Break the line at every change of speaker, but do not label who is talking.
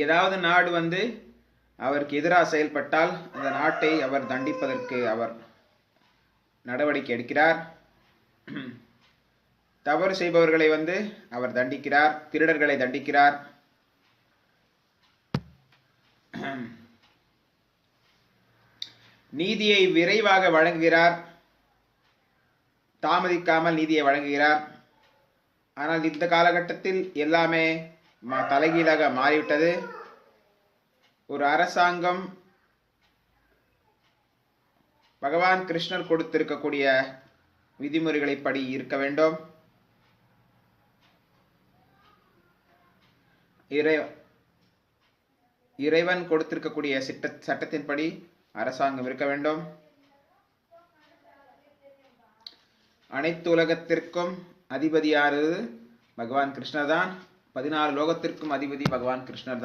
ஏதாவது நாடு அவருக்கு எதிராக செயல்பட்டால் அந்த நாட்டை அவர் தண்டிப்பதற்கு அவர் நடவடிக்கை எடுக்கிறார். தவறு செய்பவர்களை அவர் தண்டிக்கிறார், திருடர்களை தண்டிக்கிறார். நீதியை விரைவாக வழங்குகிறார், தாமதிக்காமல் நீதியை வழங்குகிறார். ஆனால் இந்த காலகட்டத்தில் எல்லாமே தலைகீழாக மாறிவிட்டது. ஒரு அரசாங்கம் பகவான் கிருஷ்ணர் கொடுத்திருக்கக்கூடிய விதிமுறைகளை படி இருக்க வேண்டும். இறைவன் கொடுத்திருக்கக்கூடிய சட்டத்தின்படி அரசாங்கம் இருக்க வேண்டும். அனைத்து உலகத்திற்கும் அதிபதியானது பகவான் கிருஷ்ணர் தான். 14 லோகத்திற்கும் அதிபதி பகவான் கிருஷ்ணர் தான்.